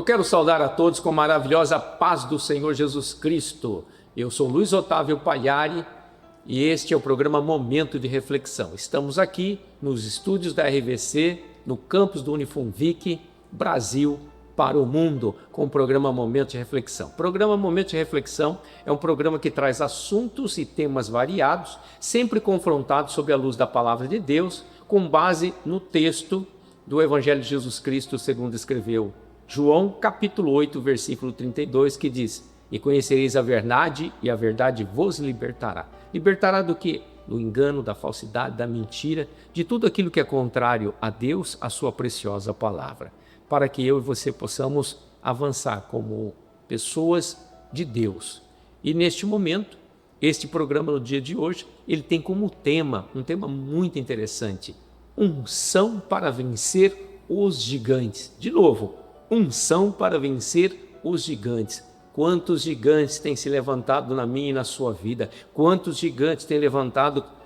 quero saudar a todos com a maravilhosa paz do Senhor Jesus Cristo. Eu sou Luiz Otávio Pagliari e este é o programa Momento de Reflexão. Estamos aqui nos estúdios da RVC, no campus do Unifunvic, Brasil para o mundo, com o programa Momento de Reflexão. O programa Momento de Reflexão é um programa que traz assuntos e temas variados, sempre confrontados sob a luz da Palavra de Deus, com base no texto do Evangelho de Jesus Cristo, segundo escreveu João, capítulo 8, versículo 32, que diz: E conhecereis a verdade, e a verdade vos libertará. Libertará do quê? Do engano, da falsidade, da mentira, de tudo aquilo que é contrário a Deus, a sua preciosa palavra, para que eu e você possamos avançar como pessoas de Deus. E neste momento, este programa no dia de hoje, ele tem como tema, um tema muito interessante: unção para vencer os gigantes. De novo, unção para vencer os gigantes. Quantos gigantes têm se levantado na minha e na sua vida? Quantos gigantes têm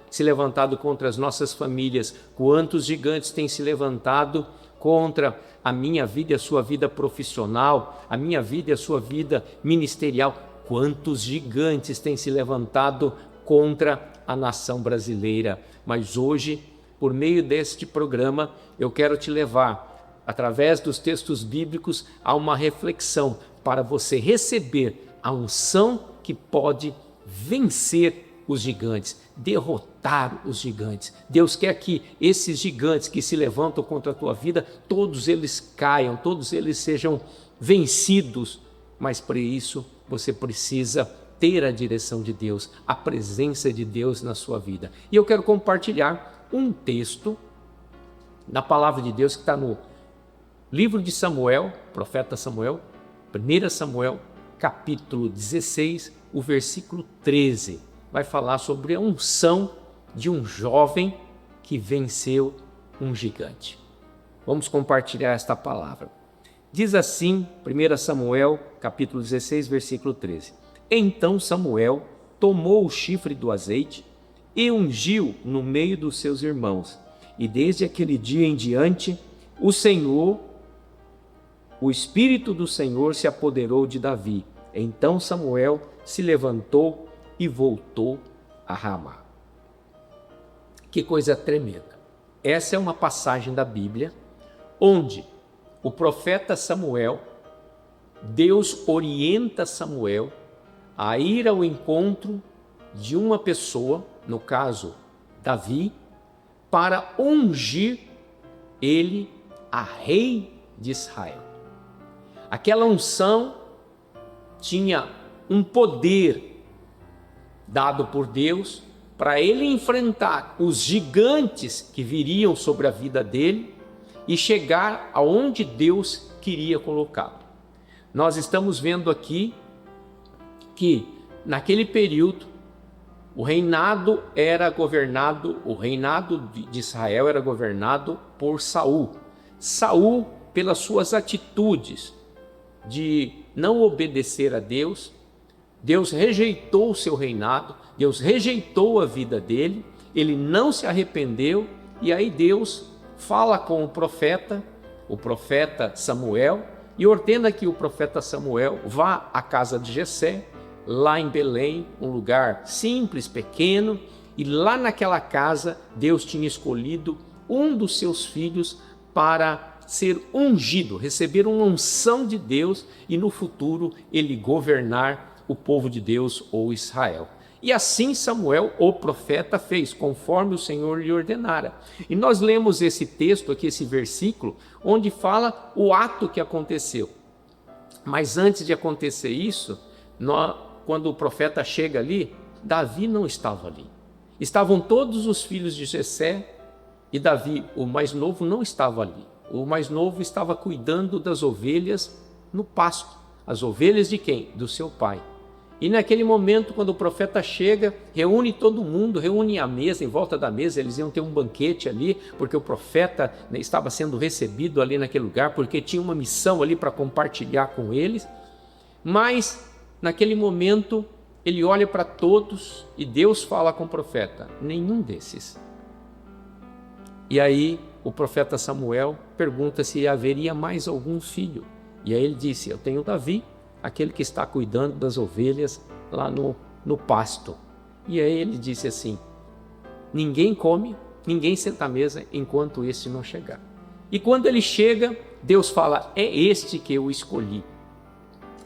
se levantado contra as nossas famílias? Quantos gigantes têm se levantado contra a minha vida e a sua vida profissional, a minha vida e a sua vida ministerial? Quantos gigantes têm se levantado contra a nação brasileira? Mas hoje, por meio deste programa, eu quero te levar, através dos textos bíblicos, a uma reflexão para você receber a unção que pode vencer os gigantes, derrotar os gigantes. Deus quer que esses gigantes que se levantam contra a tua vida, todos eles caiam, todos eles sejam vencidos, mas para isso você precisa ter a direção de Deus, a presença de Deus na sua vida. E eu quero compartilhar um texto na palavra de Deus que está no livro de Samuel, profeta Samuel, 1 Samuel, capítulo 16, o versículo 13. Vai falar sobre a unção de um jovem que venceu um gigante. Vamos compartilhar esta palavra. Diz assim, 1 Samuel, capítulo 16, versículo 13. Então Samuel tomou o chifre do azeite e ungiu no meio dos seus irmãos. E desde aquele dia em diante, o Espírito do Senhor se apoderou de Davi. Então Samuel se levantou e voltou a Ramá. Que coisa tremenda. Essa é uma passagem da Bíblia onde o profeta Samuel, Deus orienta Samuel a ir ao encontro de uma pessoa, no caso Davi, para ungir ele a rei de Israel. Aquela unção tinha um poder dado por Deus para ele enfrentar os gigantes que viriam sobre a vida dele e chegar aonde Deus queria colocá-lo. Nós estamos vendo aqui que naquele período o reinado de Israel era governado por Saul. Saul, pelas suas atitudes de não obedecer a Deus, Deus rejeitou o seu reinado, Deus rejeitou a vida dele, ele não se arrependeu, e aí Deus fala com o profeta Samuel, e ordena que o profeta Samuel vá à casa de Jessé, lá em Belém, um lugar simples, pequeno, e lá naquela casa Deus tinha escolhido um dos seus filhos para ser ungido, receber uma unção de Deus e no futuro ele governar o povo de Deus ou Israel. E assim Samuel, o profeta, fez conforme o Senhor lhe ordenara. E nós lemos esse texto aqui, esse versículo, onde fala o ato que aconteceu. Mas antes de acontecer isso, quando o profeta chega ali, Davi não estava ali. Estavam todos os filhos de Jessé e Davi, o mais novo, não estava ali. O mais novo estava cuidando das ovelhas no pasto. As ovelhas de quem? Do seu pai. E naquele momento, quando o profeta chega, reúne todo mundo, reúne a mesa, em volta da mesa, eles iam ter um banquete ali, porque o profeta estava sendo recebido ali naquele lugar, porque tinha uma missão ali para compartilhar com eles. Mas, naquele momento, ele olha para todos e Deus fala com o profeta: nenhum desses. E aí, o profeta Samuel pergunta se haveria mais algum filho. E aí ele disse: eu tenho Davi, aquele que está cuidando das ovelhas lá no pasto. E aí ele disse assim: ninguém come, ninguém senta à mesa enquanto este não chegar. E quando ele chega, Deus fala: é este que eu escolhi.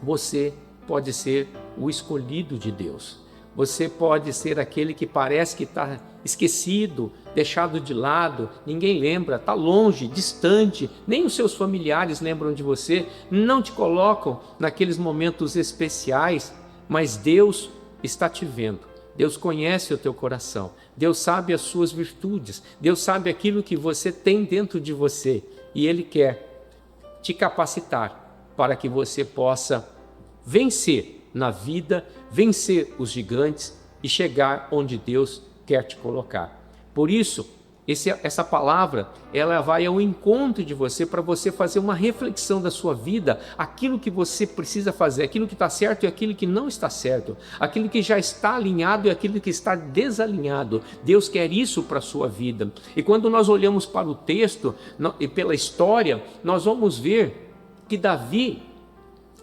Você pode ser o escolhido de Deus. Você pode ser aquele que parece que está esquecido, deixado de lado, ninguém lembra, está longe, distante, nem os seus familiares lembram de você, não te colocam naqueles momentos especiais, mas Deus está te vendo. Deus conhece o teu coração, Deus sabe as suas virtudes, Deus sabe aquilo que você tem dentro de você e Ele quer te capacitar para que você possa vencer na vida, vencer os gigantes e chegar onde Deus quer te colocar. Por isso, essa palavra, ela vai ao encontro de você para você fazer uma reflexão da sua vida, aquilo que você precisa fazer, aquilo que está certo e aquilo que não está certo, aquilo que já está alinhado e aquilo que está desalinhado. Deus quer isso para a sua vida. E quando nós olhamos para o texto e pela história, nós vamos ver que Davi,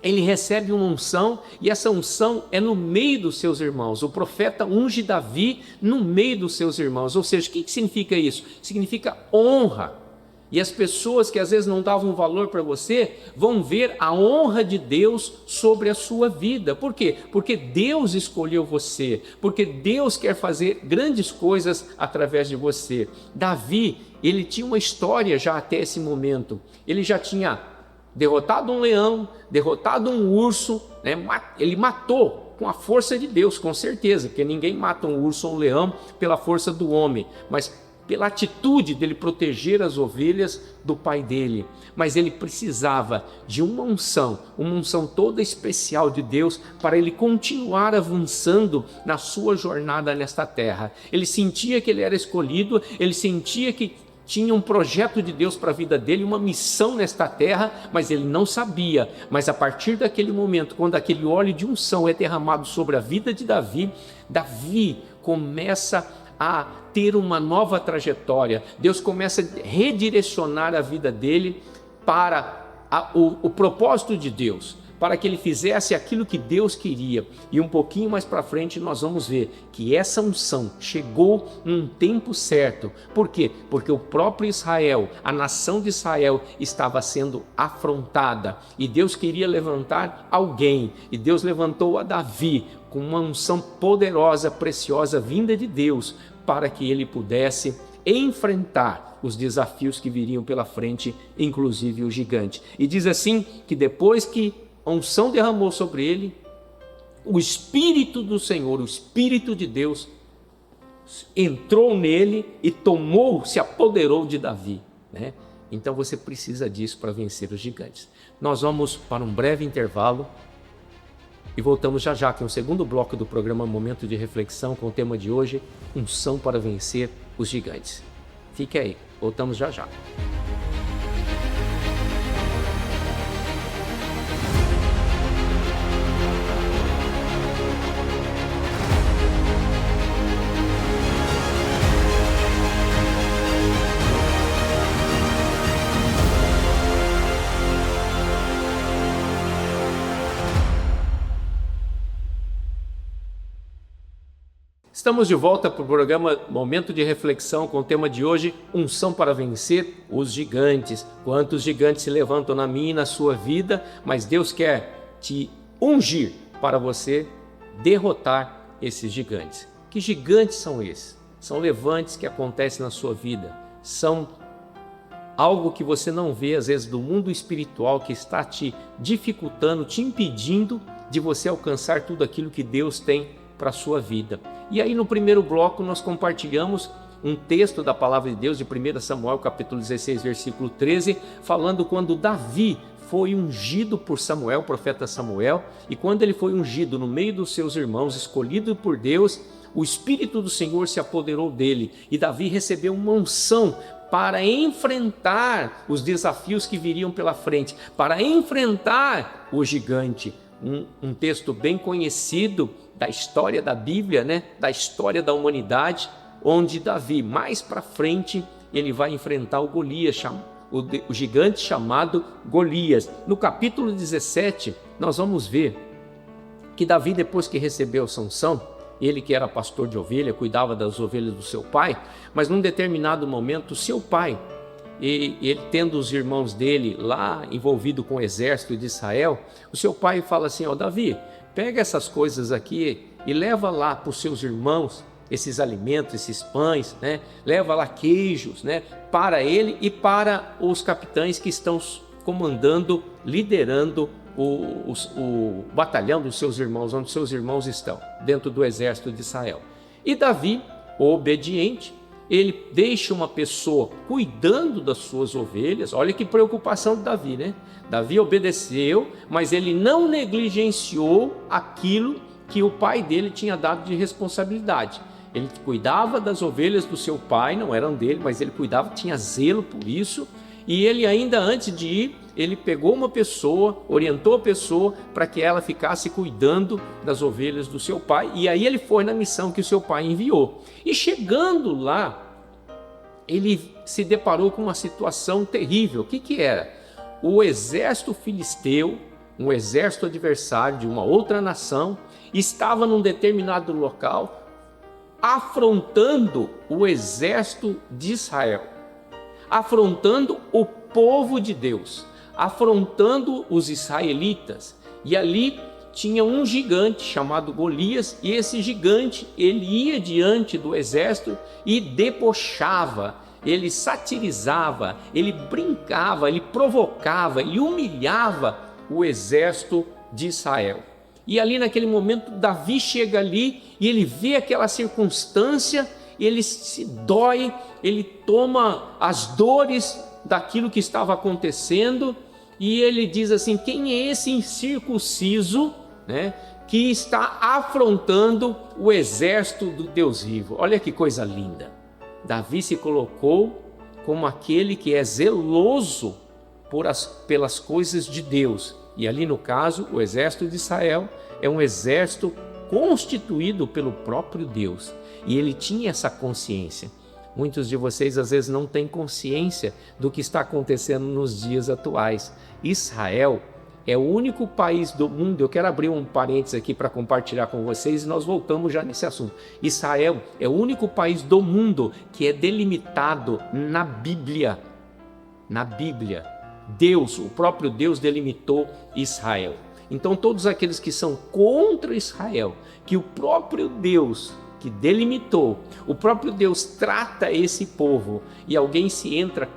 ele recebe uma unção e essa unção é no meio dos seus irmãos. O profeta unge Davi no meio dos seus irmãos. Ou seja, o que significa isso? Significa honra. E as pessoas que às vezes não davam valor para você vão ver a honra de Deus sobre a sua vida. Por quê? Porque Deus escolheu você, porque Deus quer fazer grandes coisas através de você. Davi, ele tinha uma história já até esse momento. Ele já tinha derrotado um leão, derrotado um urso, né? Ele matou com a força de Deus, com certeza, porque ninguém mata um urso ou um leão pela força do homem, mas pela atitude dele proteger as ovelhas do pai dele. Mas ele precisava de uma unção toda especial de Deus para ele continuar avançando na sua jornada nesta terra. Ele sentia que ele era escolhido, ele sentia que tinha um projeto de Deus para a vida dele, uma missão nesta terra, mas ele não sabia. Mas a partir daquele momento, quando aquele óleo de unção é derramado sobre a vida de Davi, Davi começa a ter uma nova trajetória. Deus começa a redirecionar a vida dele para o propósito de Deus, para que ele fizesse aquilo que Deus queria. E um pouquinho mais para frente nós vamos ver que essa unção chegou num tempo certo. Por quê? Porque o próprio Israel, a nação de Israel, estava sendo afrontada e Deus queria levantar alguém, e Deus levantou a Davi com uma unção poderosa, preciosa, vinda de Deus, para que ele pudesse enfrentar os desafios que viriam pela frente, inclusive o gigante. E diz assim que depois que a unção derramou sobre ele, o Espírito do Senhor, o Espírito de Deus, entrou nele e se apoderou de Davi, né? Então você precisa disso para vencer os gigantes. Nós vamos para um breve intervalo e voltamos já já, que é o segundo bloco do programa Momento de Reflexão, com o tema de hoje: unção para vencer os gigantes. Fique aí, voltamos já já. Estamos de volta para o programa Momento de Reflexão, com o tema de hoje: unção para vencer os gigantes. Quantos gigantes se levantam na minha e na sua vida, mas Deus quer te ungir para você derrotar esses gigantes. Que gigantes são esses? São levantes que acontecem na sua vida, são algo que você não vê às vezes do mundo espiritual, que está te dificultando, te impedindo de você alcançar tudo aquilo que Deus tem para a sua vida. E aí no primeiro bloco nós compartilhamos um texto da palavra de Deus de 1 Samuel capítulo 16 versículo 13, falando quando Davi foi ungido por Samuel, o profeta Samuel, e quando ele foi ungido no meio dos seus irmãos, escolhido por Deus, o Espírito do Senhor se apoderou dele e Davi recebeu uma unção para enfrentar os desafios que viriam pela frente, para enfrentar o gigante. Um texto bem conhecido da história da Bíblia, né? Da história da humanidade, onde Davi, mais para frente, ele vai enfrentar o Golias, o gigante chamado Golias. No capítulo 17, nós vamos ver que Davi, depois que recebeu Sansão, ele que era pastor de ovelha, cuidava das ovelhas do seu pai, mas num determinado momento, seu pai, ele tendo os irmãos dele lá envolvido com o exército de Israel, o seu pai fala assim: Davi, pega essas coisas aqui e leva lá para os seus irmãos esses alimentos, esses pães, né? Leva lá queijos, né? Para ele e para os capitães que estão comandando, liderando o batalhão dos seus irmãos, onde seus irmãos estão, dentro do exército de Israel. E Davi, obediente, ele deixa uma pessoa cuidando das suas ovelhas. Olha que preocupação de Davi, né? Davi obedeceu, mas ele não negligenciou aquilo que o pai dele tinha dado de responsabilidade. Ele cuidava das ovelhas do seu pai, não eram dele, mas ele cuidava, tinha zelo por isso. E ele ainda antes de ir, ele pegou uma pessoa, orientou a pessoa para que ela ficasse cuidando das ovelhas do seu pai. E aí ele foi na missão que o seu pai enviou. E chegando lá, ele se deparou com uma situação terrível. O que era? O exército filisteu, um exército adversário de uma outra nação, estava num determinado local afrontando o exército de Israel, afrontando o povo de Deus, afrontando os israelitas. E ali tinha um gigante chamado Golias, e esse gigante, ele ia diante do exército e debochava, ele satirizava, ele brincava, ele provocava, ele humilhava o exército de Israel. E ali naquele momento Davi chega ali e ele vê aquela circunstância, ele se dói, ele toma as dores daquilo que estava acontecendo e ele diz assim: quem é esse incircunciso, né, que está afrontando o exército do Deus vivo? Olha que coisa linda. Davi se colocou como aquele que é zeloso pelas coisas de Deus. E ali no caso, o exército de Israel é um exército constituído pelo próprio Deus. E ele tinha essa consciência. Muitos de vocês às vezes não têm consciência do que está acontecendo nos dias atuais. Israel é o único país do mundo, eu quero abrir um parênteses aqui para compartilhar com vocês e nós voltamos já nesse assunto. Israel é o único país do mundo que é delimitado na Bíblia. Na Bíblia, Deus, o próprio Deus delimitou Israel. Então todos aqueles que são contra Israel, que o próprio Deus que delimitou, o próprio Deus trata esse povo e alguém se entra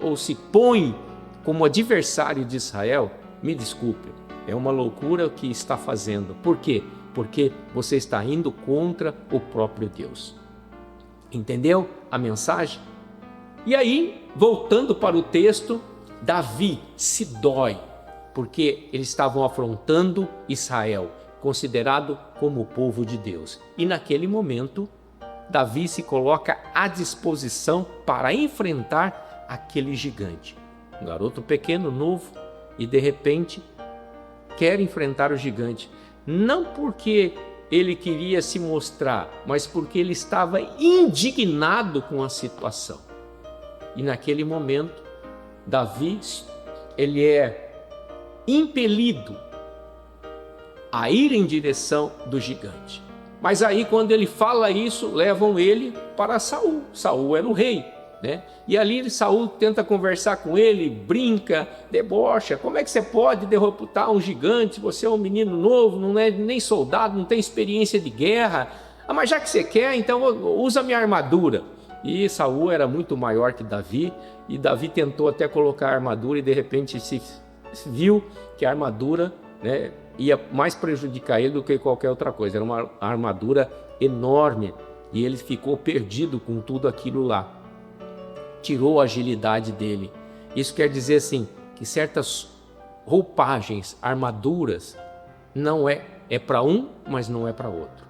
ou se põe como adversário de Israel, me desculpe, é uma loucura o que está fazendo. Por quê? Porque você está indo contra o próprio Deus. Entendeu a mensagem? E aí, voltando para o texto, Davi se dói, porque eles estavam afrontando Israel, considerado como o povo de Deus. E naquele momento, Davi se coloca à disposição para enfrentar aquele gigante. Um garoto pequeno, novo, e de repente quer enfrentar o gigante. Não porque ele queria se mostrar, mas porque ele estava indignado com a situação. E naquele momento, Davi, ele é impelido a ir em direção do gigante. Mas aí quando ele fala isso, levam ele para Saul. Saul era o rei, né? E ali Saul tenta conversar com ele, brinca, debocha. Como é que você pode derrotar um gigante? Você é um menino novo, não é nem soldado, não tem experiência de guerra. Ah, mas já que você quer, então usa minha armadura. E Saul era muito maior que Davi, e Davi tentou até colocar a armadura e de repente se viu que a armadura, né, ia mais prejudicar ele do que qualquer outra coisa. Era uma armadura enorme e ele ficou perdido com tudo aquilo lá. Tirou a agilidade dele. Isso quer dizer assim, que certas roupagens, armaduras, não é para um, mas não é para outro.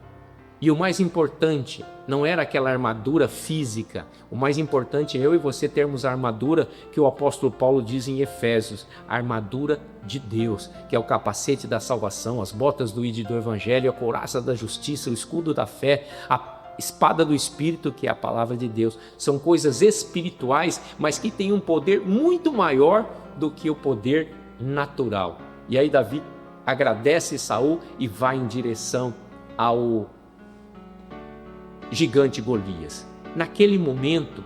E o mais importante não era aquela armadura física. O mais importante é eu e você termos a armadura que o apóstolo Paulo diz em Efésios, a armadura de Deus, que é o capacete da salvação, as botas do ID do Evangelho, a couraça da justiça, o escudo da fé, a espada do Espírito, que é a palavra de Deus. São coisas espirituais, mas que têm um poder muito maior do que o poder natural. E aí Davi agradece Saul e vai em direção ao gigante Golias. Naquele momento,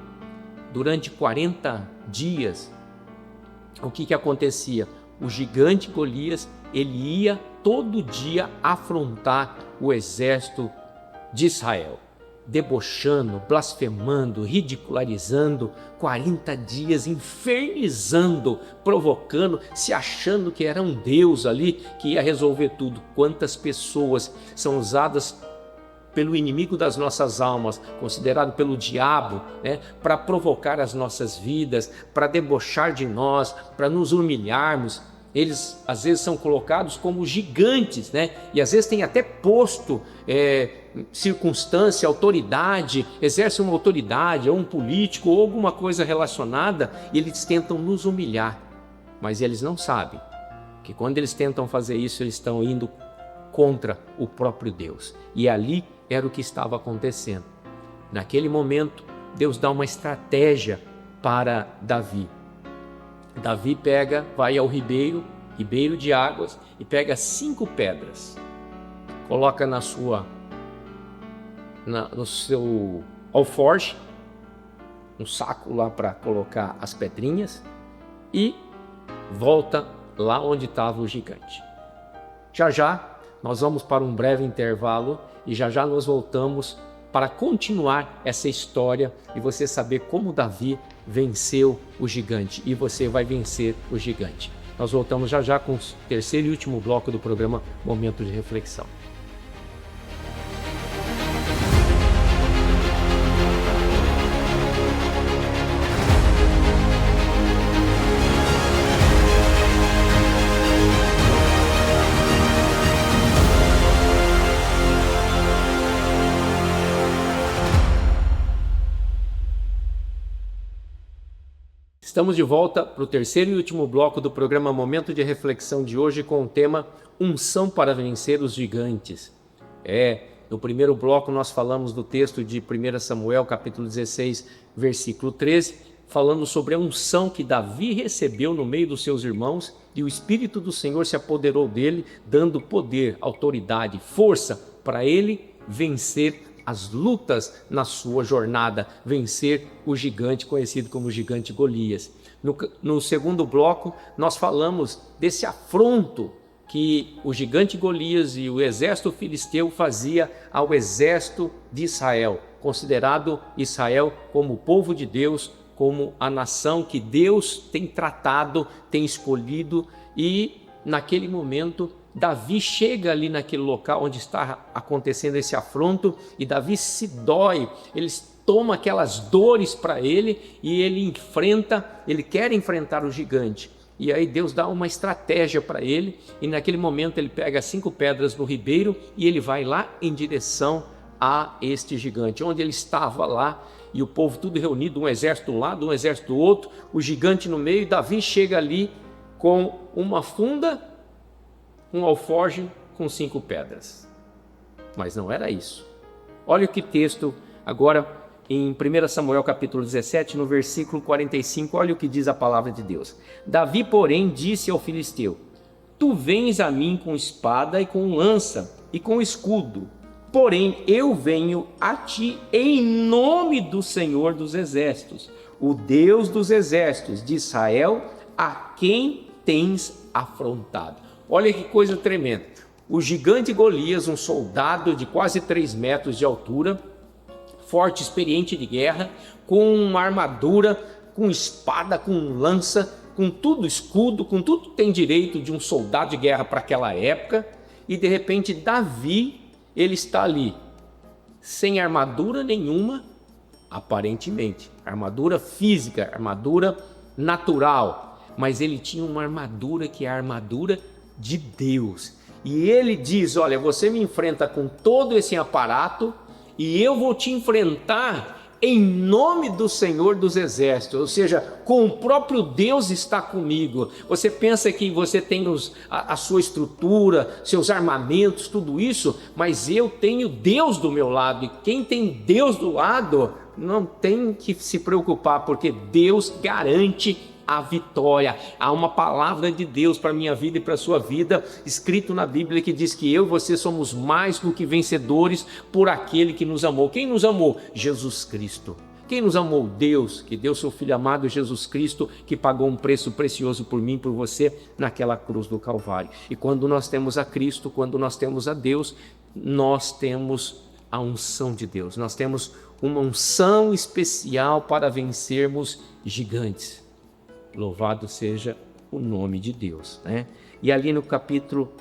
durante 40 dias, o que acontecia? O gigante Golias, ele ia todo dia afrontar o exército de Israel, debochando, blasfemando, ridicularizando, 40 dias infernizando, provocando, se achando que era um Deus ali que ia resolver tudo. Quantas pessoas são usadas pelo inimigo das nossas almas, considerado pelo diabo, para provocar as nossas vidas, para debochar de nós, para nos humilharmos. Eles às vezes são colocados como gigantes, e às vezes tem até posto, circunstância, autoridade, exercem uma autoridade, ou um político, ou alguma coisa relacionada, e eles tentam nos humilhar, mas eles não sabem que quando eles tentam fazer isso, eles estão indo contra o próprio Deus. E ali era o que estava acontecendo. Naquele momento, Deus dá uma estratégia para Davi. Davi vai ao ribeiro de águas, e pega 5 pedras, coloca no seu alforje, um saco lá para colocar as pedrinhas, e volta lá onde estava o gigante. Já nós vamos para um breve intervalo e já nós voltamos para continuar essa história e você saber como Davi venceu o gigante, e você vai vencer o gigante. Nós voltamos já com o terceiro e último bloco do programa Momento de Reflexão. Estamos de volta para o terceiro e último bloco do programa Momento de Reflexão de hoje, com o tema Unção para vencer os gigantes. No primeiro bloco nós falamos do texto de 1 Samuel, capítulo 16, versículo 13, falando sobre a unção que Davi recebeu no meio dos seus irmãos, e o Espírito do Senhor se apoderou dele, dando poder, autoridade, força para ele vencer as lutas na sua jornada, vencer o gigante conhecido como gigante Golias. No segundo bloco, nós falamos desse afronto que o gigante Golias e o exército filisteu fazia ao exército de Israel, considerado Israel como o povo de Deus, como a nação que Deus tem tratado, tem escolhido. E naquele momento Davi chega ali naquele local onde está acontecendo esse afronto, e Davi se dói, ele toma aquelas dores para ele, e ele quer enfrentar o gigante. E aí Deus dá uma estratégia para ele, e naquele momento ele pega 5 pedras no ribeiro e ele vai lá em direção a este gigante, onde ele estava lá, e o povo tudo reunido, um exército de um lado, um exército do outro, o gigante no meio. E Davi chega ali com uma funda, um alforje com 5 pedras. Mas não era isso. Olha o que texto agora em 1 Samuel capítulo 17, no versículo 45, olha o que diz a palavra de Deus. Davi, porém, disse ao filisteu: Tu vens a mim com espada e com lança e com escudo, porém eu venho a ti em nome do Senhor dos Exércitos, o Deus dos Exércitos de Israel, a quem tens afrontado. Olha que coisa tremenda. O gigante Golias, um soldado de quase 3 metros de altura, forte, experiente de guerra, com uma armadura, com espada, com lança, com tudo, escudo, com tudo que tem direito de um soldado de guerra para aquela época. E de repente Davi, ele está ali, sem armadura nenhuma, aparentemente, armadura física, armadura natural, mas ele tinha uma armadura que é a armadura de Deus. E ele diz: olha, você me enfrenta com todo esse aparato, e eu vou te enfrentar em nome do Senhor dos Exércitos, ou seja, com o próprio Deus está comigo. Você pensa que você tem a sua estrutura, seus armamentos, tudo isso, mas eu tenho Deus do meu lado, e quem tem Deus do lado não tem que se preocupar, porque Deus garante a vitória. Há uma palavra de Deus para a minha vida e para a sua vida, escrito na Bíblia, que diz que eu e você somos mais do que vencedores por aquele que nos amou. Quem nos amou? Jesus Cristo. Quem nos amou? Deus, que deu seu Filho amado Jesus Cristo, que pagou um preço precioso por mim e por você naquela cruz do Calvário. E quando nós temos a Cristo, quando nós temos a Deus, nós temos a unção de Deus. Nós temos uma unção especial para vencermos gigantes. Louvado seja o nome de Deus, né? E ali no capítulo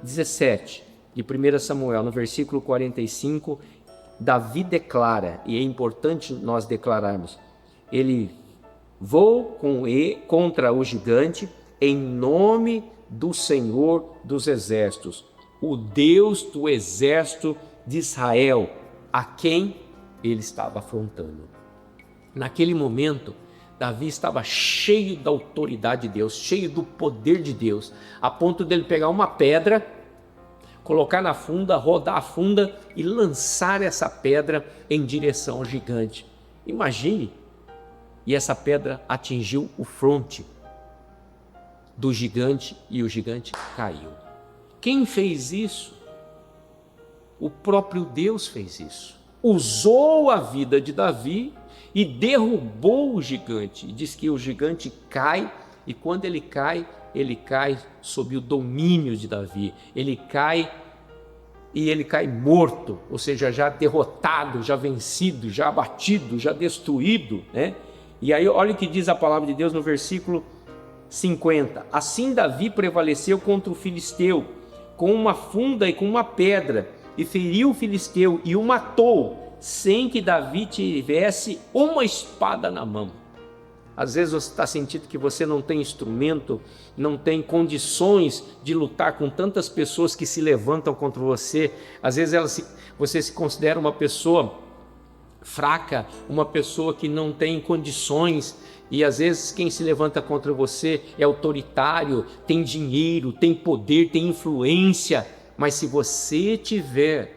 17 de 1 Samuel, no versículo 45, Davi declara, e é importante nós declararmos, ele: vou contra o gigante em nome do Senhor dos Exércitos, o Deus do exército de Israel, a quem ele estava afrontando. Naquele momento, Davi estava cheio da autoridade de Deus, cheio do poder de Deus, a ponto dele pegar uma pedra, colocar na funda, rodar a funda e lançar essa pedra em direção ao gigante. Imagine, e essa pedra atingiu o fronte do gigante e o gigante caiu. Quem fez isso? O próprio Deus fez isso. Usou a vida de Davi e derrubou o gigante. Diz que o gigante cai, e quando ele cai sob o domínio de Davi. Ele cai morto, ou seja, já derrotado, já vencido, já abatido, já destruído, né? E aí olha o que diz a palavra de Deus no versículo 50. Assim Davi prevaleceu contra o filisteu com uma funda e com uma pedra, e feriu o filisteu e o matou, sem que Davi tivesse uma espada na mão. Às vezes você está sentindo que você não tem instrumento, não tem condições de lutar com tantas pessoas que se levantam contra você. Às vezes você se considera uma pessoa fraca, uma pessoa que não tem condições, e às vezes quem se levanta contra você é autoritário, tem dinheiro, tem poder, tem influência. Mas se você tiver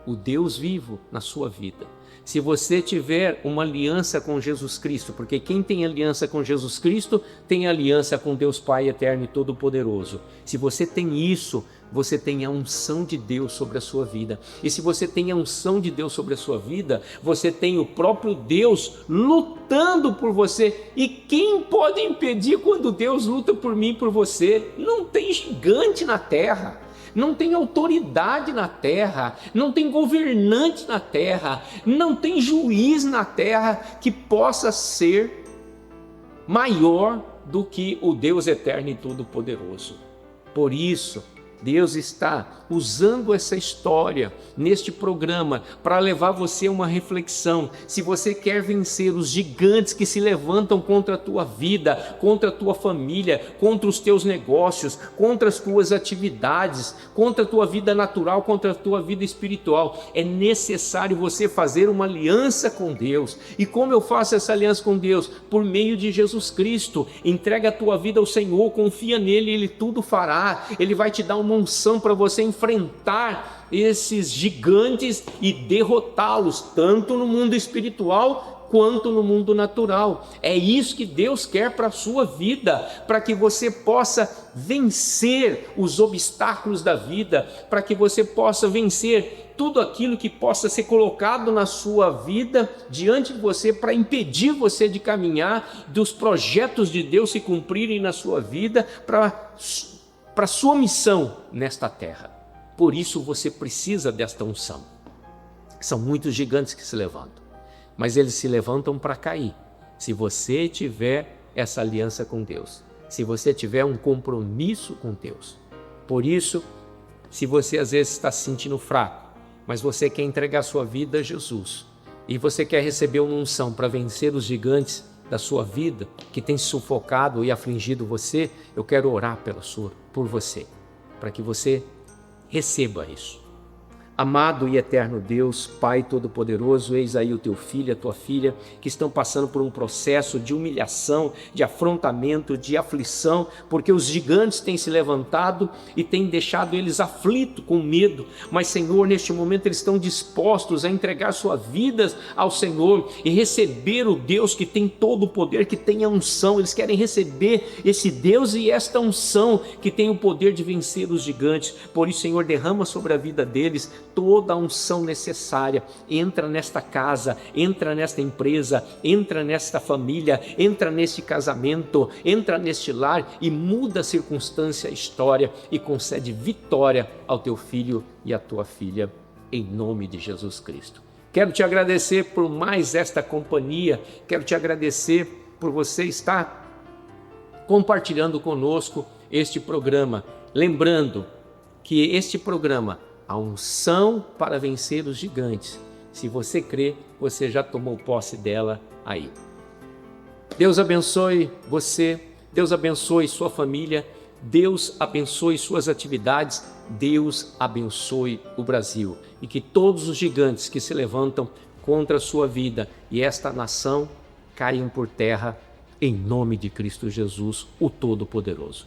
o Deus vivo na sua vida, se você tiver uma aliança com Jesus Cristo, porque quem tem aliança com Jesus Cristo tem aliança com Deus Pai eterno e todo-poderoso. Se você tem isso, você tem a unção de Deus sobre a sua vida. E se você tem a unção de Deus sobre a sua vida, você tem o próprio Deus lutando por você. E quem pode impedir quando Deus luta por mim e por você? Não tem gigante na terra, não tem autoridade na terra, não tem governante na terra, não tem juiz na terra que possa ser maior do que o Deus eterno e todo-poderoso. Por isso, Deus está usando essa história neste programa para levar você a uma reflexão. Se você quer vencer os gigantes que se levantam contra a tua vida, contra a tua família, contra os teus negócios, contra as tuas atividades, contra a tua vida natural, contra a tua vida espiritual, é necessário você fazer uma aliança com Deus. E como eu faço essa aliança com Deus? Por meio de Jesus Cristo. Entrega a tua vida ao Senhor, confia nele, Ele tudo fará. Ele vai te dar uma unção para você enfrentar esses gigantes e derrotá-los, tanto no mundo espiritual quanto no mundo natural. É isso que Deus quer para a sua vida, para que você possa vencer os obstáculos da vida, para que você possa vencer tudo aquilo que possa ser colocado na sua vida diante de você, para impedir você de caminhar, dos projetos de Deus se cumprirem na sua vida, para a sua missão nesta terra. Por isso você precisa desta unção. São muitos gigantes que se levantam, mas eles se levantam para cair, se você tiver essa aliança com Deus, se você tiver um compromisso com Deus. Por isso, se você às vezes está se sentindo fraco, mas você quer entregar sua vida a Jesus, e você quer receber uma unção para vencer os gigantes da sua vida, que tem sufocado e afligido você, eu quero orar por você, para que você receba isso. Amado e eterno Deus, Pai Todo-Poderoso, eis aí o teu filho, a tua filha, que estão passando por um processo de humilhação, de afrontamento, de aflição, porque os gigantes têm se levantado e têm deixado eles aflitos, com medo. Mas, Senhor, neste momento eles estão dispostos a entregar suas vidas ao Senhor e receber o Deus que tem todo o poder, que tem a unção. Eles querem receber esse Deus e esta unção que tem o poder de vencer os gigantes. Por isso, Senhor, derrama sobre a vida deles toda a unção necessária. Entra nesta casa, entra nesta empresa, entra nesta família, entra neste casamento, entra neste lar e muda a circunstância, a história, e concede vitória ao teu filho e à tua filha, em nome de Jesus Cristo. Quero te agradecer por mais esta companhia, quero te agradecer por você estar compartilhando conosco este programa, lembrando que este programa, a unção para vencer os gigantes, se você crê, você já tomou posse dela aí. Deus abençoe você, Deus abençoe sua família, Deus abençoe suas atividades, Deus abençoe o Brasil, e que todos os gigantes que se levantam contra a sua vida e esta nação caiam por terra, em nome de Cristo Jesus, o Todo-Poderoso.